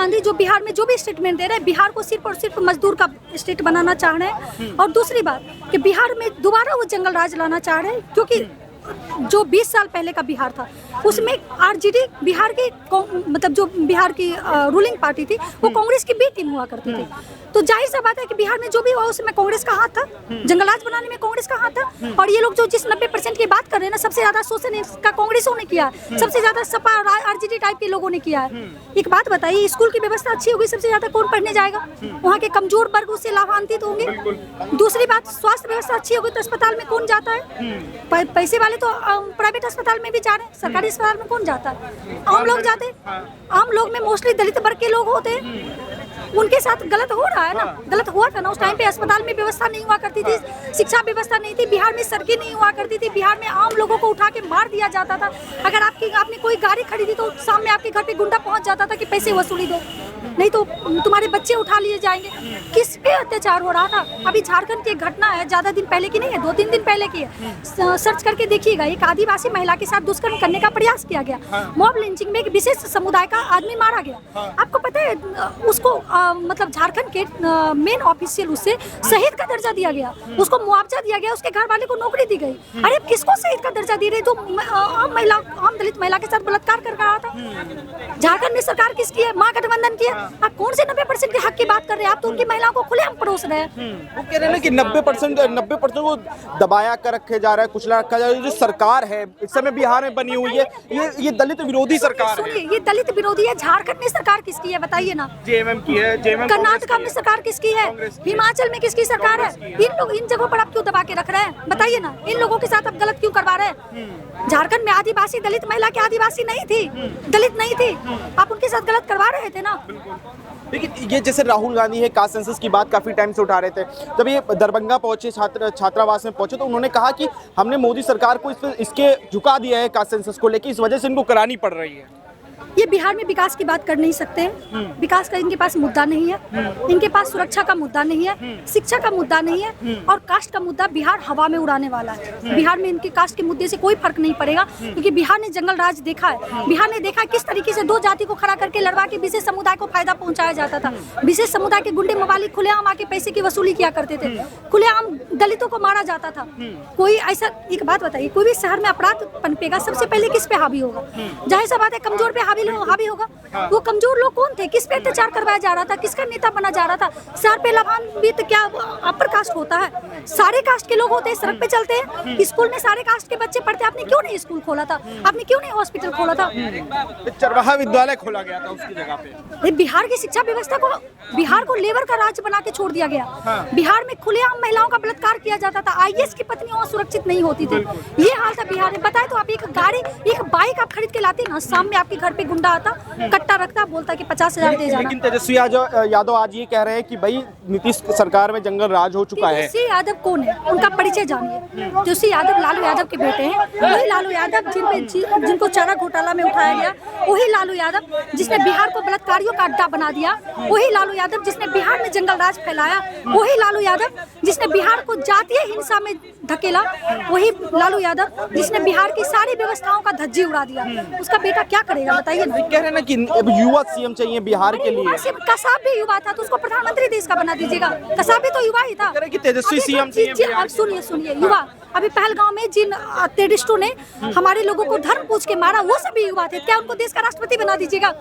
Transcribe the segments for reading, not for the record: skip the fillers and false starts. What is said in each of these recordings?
गांधी जो बिहार में जो भी स्टेटमेंट दे रहे हैं, बिहार को सिर्फ और सिर्फ मजदूर का स्टेट बनाना चाह रहे हैं। और दूसरी बात कि बिहार में दोबारा वो जंगल राज लाना चाह रहे हैं, क्योंकि जो 20 साल पहले का बिहार था उसमें आरजेडी बिहार की मतलब जो बिहार की रूलिंग पार्टी थी वो कांग्रेस की बी टीम हुआ करती थी। तो जाहिर सा बात है कि बिहार में जो भी हुआ उसमें कांग्रेस का हाथ था, जंगल राज बनाने में कांग्रेस का हाथ था। और ये लोग जो जिस 90% की बात कर रहे हैं ना, सबसे ज्यादा शोषण इसका कांग्रेसों ने किया है, सबसे ज्यादा सपा आरजेडी टाइप के लोगों ने किया है। एक बात बताइए, स्कूल की व्यवस्था अच्छी होगी, सबसे ज्यादा कौन पढ़ने जाएगा? वहाँ के कमजोर वर्ग उससे लाभान्वित होंगे। दूसरी बात, स्वास्थ्य व्यवस्था अच्छी होगी तो अस्पताल में कौन जाता है? पैसे वाले तो प्राइवेट अस्पताल में भी जा रहे हैं, सरकारी अस्पताल में कौन जाता है? आम लोग जाते हैं। आम लोग में मोस्टली दलित वर्ग के लोग होते हैं, उनके साथ गलत हो रहा है ना, गलत हुआ था ना। उस टाइम पे अस्पताल में व्यवस्था नहीं हुआ करती थी, शिक्षा व्यवस्था नहीं थी, बिहार में सड़कें नहीं हुआ करती थी, बिहार में आम लोगों को उठा के मार दिया जाता था। अगर आपने कोई गाड़ी खरीदी तो सामने आपके घर पे गुंडा पहुंच जाता था कि पैसे वसूली दो, नहीं तो तुम्हारे बच्चे उठा लिए जाएंगे। किस पे अत्याचार हो रहा था? अभी झारखंड की एक घटना है, ज्यादा दिन पहले की नहीं है, 2-3 दिन पहले की है, सर्च करके देखिएगा। एक आदिवासी महिला के साथ दुष्कर्म करने का प्रयास किया गया, मॉब लिंचिंग में एक विशेष समुदाय का आदमी मारा गया। आपको पता है उसको मतलब झारखंड के मेन ऑफिशियल उससे शहीद का दर्जा दिया गया, उसको मुआवजा दिया गया, उसके घर वाले को नौकरी दी गई। अरे किसको शहीद का दर्जा दे रहे? जो आम दलित महिला के साथ बलात्कार कर रहा था। झारखंड में सरकार किसकी है? महागठबंधन की है। आप कौन से 90% के हक की बात कर रहे हैं? आप तो उनकी महिलाओं को खुलेआम परोस रहे हैं। वो कह रहे हैं ना कि 90% को दबाया कर रखे जा रहा है, कुचला रखा जा रहा है। जो सरकार है इस समय बिहार में बनी हुई है, ये दलित विरोधी सरकार है। सुनिए, ये दलित विरोधी है। झारखंड में सरकार किसकी है बताइए ना? जेएमएम की है। कर्नाटका में सरकार किसकी है? हिमाचल में किसकी सरकार है? इन जगहों पर आप क्यों दबा के रख रहे हैं? बताइए ना, इन लोगों के साथ आप गलत क्यों करवा रहे हैं? झारखंड में आदिवासी दलित महिला के आदिवासी नहीं थी, दलित नहीं थी, आप उनके साथ गलत करवा रहे थे ना। लेकिन ये जैसे राहुल गांधी है कास्ट सेंसस की बात काफी टाइम से उठा रहे थे, जब ये दरभंगा पहुंचे, छात्रावास में पहुंचे, तो उन्होंने कहा कि हमने मोदी सरकार को इसके झुका दिया है कास्ट सेंसस को लेकर, इस वजह से इनको करानी पड़ रही है। ये बिहार में विकास की बात कर नहीं सकते हैं, विकास का इनके पास मुद्दा नहीं है, इनके पास सुरक्षा का मुद्दा नहीं है, शिक्षा का मुद्दा नहीं है, और कास्ट का मुद्दा बिहार हवा में उड़ाने वाला है। बिहार में इनके कास्ट के मुद्दे से कोई फर्क नहीं पड़ेगा, क्योंकि बिहार ने जंगल राज देखा है। बिहार ने देखा किस तरीके से 2 जाति को खड़ा करके लड़वा के विशेष समुदाय को फायदा पहुंचाया जाता था। विशेष समुदाय के गुंडे मवाली खुलेआम आके पैसे की वसूली किया करते थे, खुलेआम दलितों को मारा जाता था। कोई ऐसा, एक बात बताइए, कोई भी शहर में अपराध पनपेगा सबसे पहले किस पे हावी होगा? जाहिर सा बात है कमजोर पे हावी होगा। वो कमजोर लोग कौन थे? किस पे अत्याचार करवाया जा रहा था? किसका नेता बना जा रहा था? शहर पे लाभान्वित क्या अपर कास्ट होता है? सारे कास्ट के लोग होते हैं, सड़क पे चलते हैं, स्कूल में सारे कास्ट के बच्चे पढ़ते हैं। आपने क्यों नहीं स्कूल खोला था? आपने क्यों नहीं हॉस्पिटल खोला था? चरवाहा विद्यालय खोला गया था उसकी जगह पे। बिहार की शिक्षा व्यवस्था को, बिहार को लेबर का राज्य बना के छोड़ दिया गया। बिहार में खुलेआम महिलाओं का बलात्कार किया जाता था, आईएएस की पत्नियां सुरक्षित नहीं होती थी। ये हाल था बिहार में। बताए तो आप एक बाइक आप खरीद के लाते ना, सामने आपके घर पे गुंडा आता, कट्टा रखता, बोलता कि 50,000 दे जाना। लेकिन तेजस्वी यादव आज ये कह रहे हैं कि भाई नीतीश सरकार में जंगल राज हो चुका है। तेजस्वी यादव कौन है? उनका परिचय जानिए। तेजस्वी यादव लालू यादव के बेटे हैं, वही लालू यादव जिनको चारा घोटाला में उठाया गया, वही लालू यादव जिसने बिहार को बलात्कारियों का अड्डा बना दिया, वही लालू यादव जिसने बिहार में जंगल राज फैलाया, वही लालू यादव जिसने बिहार को जातीय हिंसा में धकेला, वही लालू यादव जिसने बिहार की सारी व्यवस्थाओं का धज्जी उड़ा दिया। उसका बेटा क्या करेगा बताइए ना? कह रहे हैं ना कि युवा सीएम चाहिए बिहार के लिए। कसाब भी युवा था तो उसको प्रधानमंत्री देश का बना दीजिएगा। कसाब भी तो युवा ही था। तेजस्वी सीएम चाहिए। सुनिए, युवा अभी पहलगांव में जिन टेररिस्टों ने हमारे लोगों को धर्म पूछ के मारा, वो सभी युवा थे। क्या उनको देश का राष्ट्रपति बना दीजिएगा?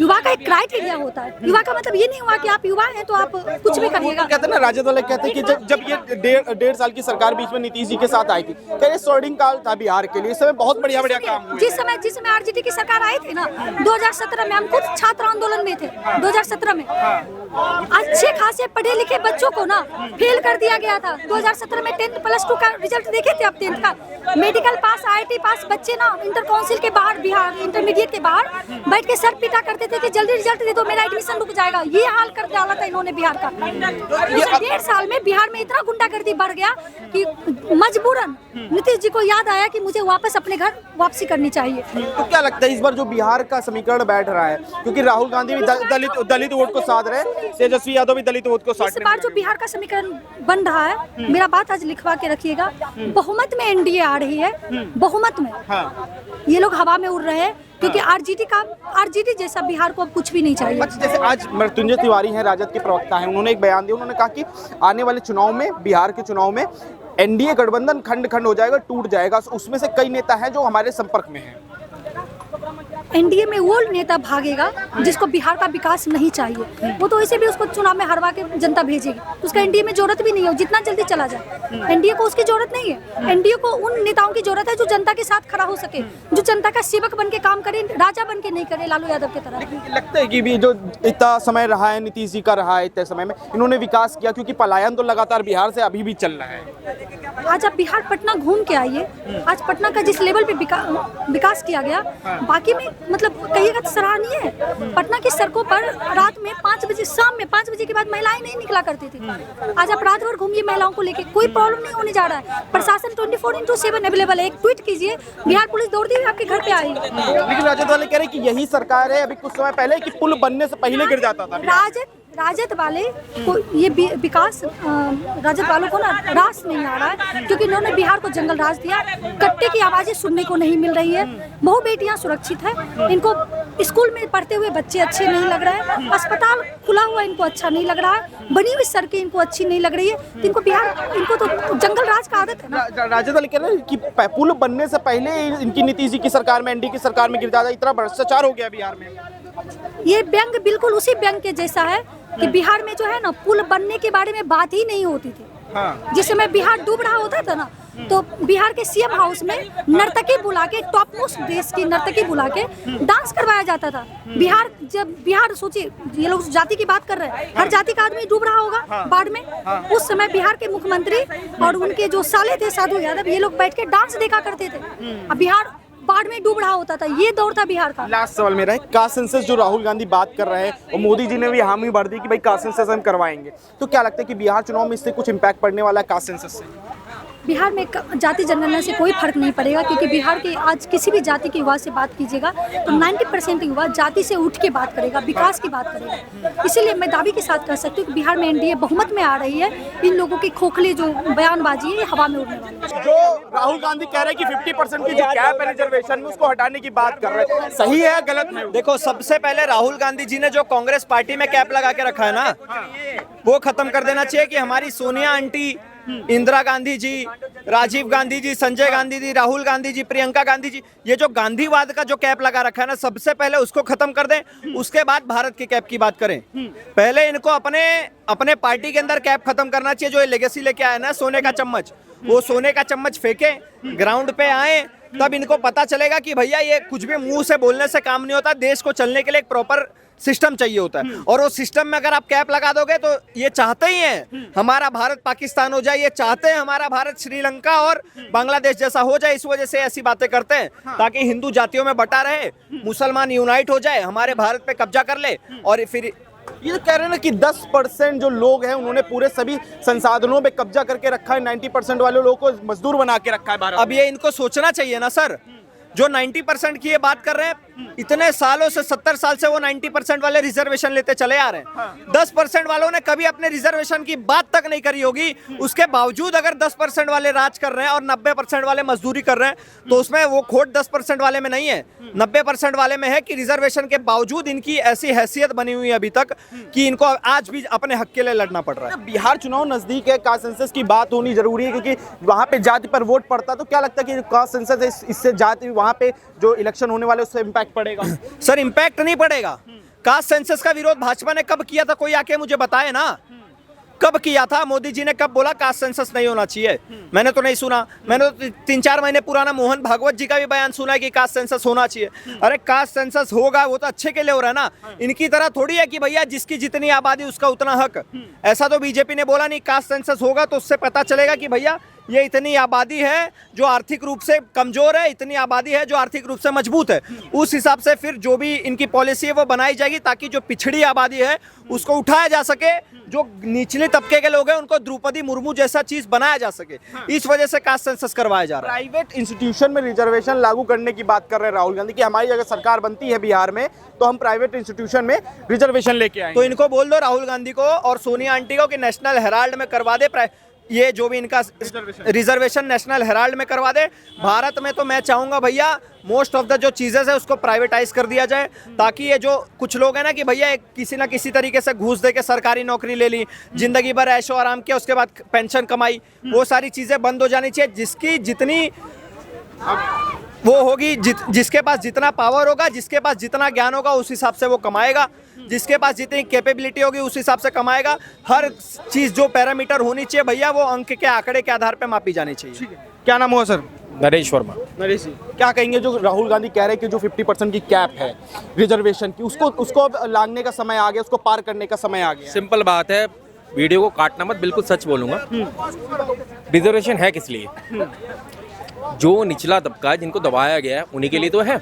युवा का एक क्राइटेरिया होता है। युवा का मतलब ये नहीं हुआ कि आप युवा हैं तो आप कुछ भी करिएगा। कहते हैं ना, राजद वाले कहते हैं कि जब ये 1.5 साल की सरकार बीच में नीतीश जी के साथ आई थी, कह स्वर्णिम काल था बिहार के लिए, इस समय बहुत बढ़िया काम हुए। जिस समय आरजेडी की सरकार आई थी ना, 2017 में, हम खुद छात्र आंदोलन में थे 2017 में। अच्छे खासे पढ़े लिखे बच्चों को ना फेल कर दिया गया था 2017 में। 10th +2 का रिजल्ट देखे थे आप? 10th का मेडिकल पास, IIT पास बच्चे ना इंटर काउंसिल के बाहर, बिहार इंटरमीडिएट के बाहर बैठ के सर पीटा करते थे कि जल्दी रिजल्ट दे दो, मेरा एडमिशन रुक जाएगा। ये हाल कर डाला था इन्होंने बिहार का। 1.5 साल में बिहार में इतना गुंडागर्दी बढ़ गया कि मजबूरन नीतीश जी को याद आया कि मुझे वापस अपने घर वापसी करनी चाहिए। तो क्या लगता है इस बार जो बिहार का समीकरण बैठ रहा है, क्योंकि राहुल गांधी भी दलित वोट को साध रहे हैं, तेजस्वी यादव भी दलित वोट को साध रहे हैं, इस बार जो बिहार का समीकरण बन रहा है, मेरा बात आज लिखवा के रखिएगा, बहुमत में एनडीए आ रही है, बहुमत में। हाँ। ये लोग हवा में उड़ रहे हैं क्योंकि आरजेडी जैसा बिहार को अब कुछ भी नहीं चाहिए। अच्छा, जैसे आज मृत्युंजय तिवारी हैं, राजद के प्रवक्ता हैं, उन्होंने एक बयान दिया, उन्होंने कहा कि आने वाले चुनाव में, बिहार के चुनाव में एनडीए गठबंधन खंड खंड हो जाएगा, टूट जाएगा। उसमें से कई नेता हैं जो हमारे संपर्क में हैं। एनडीए में वो नेता भागेगा जिसको बिहार का विकास नहीं चाहिए, वो तो ऐसे भी उसको चुनाव में हरवा के जनता भेजेगी, तो उसका एनडीए में जरूरत भी नहीं है, जितना जल्दी चला जाए। एनडीए को उसकी जरूरत नहीं है, एनडीए को उन नेताओं की जरूरत है जो जनता के साथ खड़ा हो सके, जो जनता का सेवक बन के काम करे, राजा बन के नहीं करे लालू यादव की तरह। लेकिन लगता है कि भी जो इतना समय रहा है, नीतीश जी का रहा है, इतने समय में इन्होंने विकास किया, क्योंकि पलायन तो लगातार बिहार से अभी भी चल रहा है। आज आप बिहार पटना घूम के आइए, आज पटना का जिस लेवल पे विकास किया गया, बाकी में मतलब कहिएगा तो सराहनीय है। पटना की सड़कों पर रात में 5 बजे, शाम में 5 बजे के बाद महिलाएं नहीं निकला करती थी। आज आप रात भर घूमिए महिलाओं को लेके, कोई प्रॉब्लम नहीं होने जा रहा है। प्रशासन 24/7 अवेलेबल है। एक ट्वीट कीजिए, बिहार पुलिस दौड़ती हुई आपके घर पे आई। लेकिन राजद वाले कह रहे हैं कि यही सरकार है, अभी कुछ समय पहले कि पुल बनने से पहले गिर जाता था। राजद वाले को ये विकास, राजद वालों को ना रास नहीं आ रहा है, क्योंकि इन्होंने बिहार को जंगल राज दिया। कट्टे की आवाजें सुनने को नहीं मिल रही है। बहु बेटियां सुरक्षित है, इनको स्कूल में पढ़ते हुए बच्चे अच्छे नहीं लग रहे हैं, अस्पताल खुला हुआ इनको अच्छा नहीं लग रहा है, बनी हुई सड़कें इनको अच्छी नहीं लग रही है। तो इनको बिहार, इनको तो जंगल राज का आदत है ना। राजद वाले कह रहे हैं कि पुल बनने से पहले इनकी नीतीश जी की सरकार में, एनडीए की सरकार में गिर जाता, इतना भ्रष्टाचार हो गया बिहार में। ये व्यंग बिल्कुल उसी व्यंग के जैसा है कि बिहार में जो है ना, पुल बनने के बारे में बात ही नहीं होती थी। हाँ। जिस समय बिहार डूब रहा होता था ना, तो बिहार के सीएम हाउस में नर्तकी बुला के, टॉप मोस्ट देश की नर्तकी बुला के डांस करवाया जाता था। बिहार सोचिए, ये लोग जाति की बात कर रहे हैं, हर जाति का आदमी डूब रहा होगा बाढ़ में। उस समय बिहार के मुख्यमंत्री और उनके जो साले थे साधु यादव, ये लोग बैठ के डांस देखा करते थे। अब बिहार बाढ़ में डूब रहा होता था, ये दौर था बिहार का। लास्ट सवाल मेरा है, कास्ट सेंसस जो राहुल गांधी बात कर रहे हैं, और मोदी जी ने भी हामी भर दी कि भाई कास्ट सेंसस हम करवाएंगे, तो क्या लगता है कि बिहार चुनाव में इससे कुछ इम्पैक्ट पड़ने वाला है कास्ट सेंसस से? बिहार में जाति जनगणना से कोई फर्क नहीं पड़ेगा, क्योंकि बिहार के आज किसी भी जाति के युवा से बात कीजिएगा तो 90% युवा जाति से उठ के बात करेगा, विकास की बात करेगा। इसीलिए मैं दावे के साथ कह सकती हूँ कि बिहार में एनडीए बहुमत में आ रही है। इन लोगों की खोखले जो बयानबाजी है, हवा में उड़ने वाली है। जो राहुल गांधी कह रहे हैं कि 50% की जो कैप है रिजर्वेशन में, उसको हटाने की बात कर रहे हैं, सही है गलत है? देखो, सबसे पहले राहुल गांधी जी ने जो कांग्रेस पार्टी में कैप लगा के रखा है ना, वो खत्म कर देना चाहिए। कि हमारी सोनिया आंटी, इंदिरा गांधी जी, राजीव गांधी जी, संजय गांधी जी, राहुल गांधी जी, प्रियंका गांधी जी, ये जो गांधीवाद का जो कैप लगा रखा है ना, सबसे पहले उसको खत्म कर दें, उसके बाद भारत के कैप की बात करें। पहले इनको अपने पार्टी के अंदर कैप खत्म करना चाहिए। जो ये लेगेसी लेके आया ना, सोने का चम्मच, वो सोने का चम्मच फेंके, ग्राउंड पे आए, तब इनको पता चलेगा कि भैया ये कुछ भी मुंह से बोलने से काम नहीं होता। देश को चलने के लिए एक प्रॉपर सिस्टम चाहिए होता है, और वो सिस्टम में अगर आप कैप लगा दोगे तो ये चाहते ही हैं हमारा भारत पाकिस्तान हो जाए, ये चाहते हैं हमारा भारत श्रीलंका और बांग्लादेश जैसा हो जाए। इस वजह से ऐसी बातें करते हैं ताकि हिंदू जातियों में बटा रहे, मुसलमान यूनाइट हो जाए, हमारे भारत पे कब्जा कर ले। और फिर ये कह रहे हैं ना कि 10% जो लोग हैं उन्होंने पूरे सभी संसाधनों पे कब्जा करके रखा है, 90% वाले लोगों को मजदूर बना के रखा है भारत। अब ये इनको सोचना चाहिए ना सर, जो 90% की ये बात कर रहे हैं, इतने सालों से 70 साल से वो 90% वाले रिजर्वेशन लेते चले आ रहे हैं। 10% वालों ने कभी अपने रिजर्वेशन की बात तक नहीं करी होगी। उसके बावजूद अगर 10% वाले राज कर रहे हैं और 90% वाले मजदूरी कर रहे हैं, तो उसमें वो खोट 10% वाले में नहीं है, 90% वाले में है कि रिजर्वेशन के बावजूद इनकी ऐसी हैसियत बनी हुई है अभी तक कि इनको आज भी अपने हक के लिए लड़ना पड़ रहा है। बिहार चुनाव नजदीक है, कास्ट सेंसस की बात होनी जरूरी है, क्योंकि वहां पे जाति पर वोट पड़ता है। तो क्या लगता है कि कास्ट सेंसस है, इससे जाति, वहां पे जो इलेक्शन होने वाले उससे इम्पैक्ट पड़ेगा? सर, इम्पैक्ट नहीं पड़ेगा। कास्ट सेंसस का विरोध भाजपा ने कब किया था, कोई आके मुझे बताए ना, कब किया था? मोदी जी ने कब बोला कास्ट सेंसस नहीं होना चाहिए? मैंने तो नहीं सुना। मैंने तो 3-4 महीने पुराना मोहन भागवत जी का भी बयान सुना है कि कास्ट सेंसस होना चाहिए। अरे कास्ट सेंसस होगा, वो तो अच्छे के लिए हो रहा है ना। इनकी तरह थोड़ी है कि भैया जिसकी जितनी आबादी उसका उतना हक। ऐसा तो बीजेपी ने बोला नहीं। कास्ट सेंसस होगा तो उससे पता चलेगा कि भैया ये इतनी आबादी है जो आर्थिक रूप से कमजोर है, इतनी आबादी है जो आर्थिक रूप से मजबूत है। उस हिसाब से फिर जो भी इनकी पॉलिसी है वो बनाई जाएगी, ताकि जो पिछड़ी आबादी है उसको उठाया जा सके, जो निचले तबके के लोग हैं उनको द्रौपदी मुर्मू जैसा चीज बनाया जा सके। इस वजह से कास्ट सेंसस करवाया जा रहा है। प्राइवेट इंस्टीट्यूशन में रिजर्वेशन लागू करने की बात कर रहे हैं राहुल गांधी कि हमारी अगर सरकार बनती है बिहार में तो हम प्राइवेट इंस्टीट्यूशन में रिजर्वेशन लेके आएंगे। तो इनको बोल दो राहुल गांधी को और सोनिया आंटी को कि नेशनल हेराल्ड में करवा दे ये जो भी इनका रिजर्वेशन नेशनल हेराल्ड में करवा दे। भारत में तो मैं चाहूंगा भैया मोस्ट ऑफ द जो चीजें है उसको प्राइवेटाइज कर दिया जाए, ताकि ये जो कुछ लोग हैं ना कि भैया किसी ना किसी तरीके से घूस दे के सरकारी नौकरी ले ली, जिंदगी भर ऐशो आराम किया, उसके बाद पेंशन कमाई, वो सारी चीजें बंद हो जानी चाहिए। जिसकी जितनी वो होगी, जिसके पास जितना पावर होगा, जिसके पास जितना ज्ञान होगा, उस हिसाब से वो कमाएगा, जिसके पास जितनी कैपेबिलिटी होगी उस हिसाब से कमाएगा। हर चीज जो पैरामीटर होनी चाहिए भैया वो अंक के आंकड़े के आधार पे मापी जानी चाहिए। क्या नाम हुआ सर? नरेश वर्मा। नरेश जी, क्या कहेंगे जो राहुल गांधी कह रहे हैं कि जो 50% की कैप है रिजर्वेशन की, उसको अब लांघने का समय आ गया, उसको पार करने का समय आ गया? सिंपल बात है, वीडियो को काटना मत, बिल्कुल सच बोलूंगा। रिजर्वेशन है किस लिए? जो निचला तबका है, जिनको दबाया गया है, उन्हीं के लिए तो है।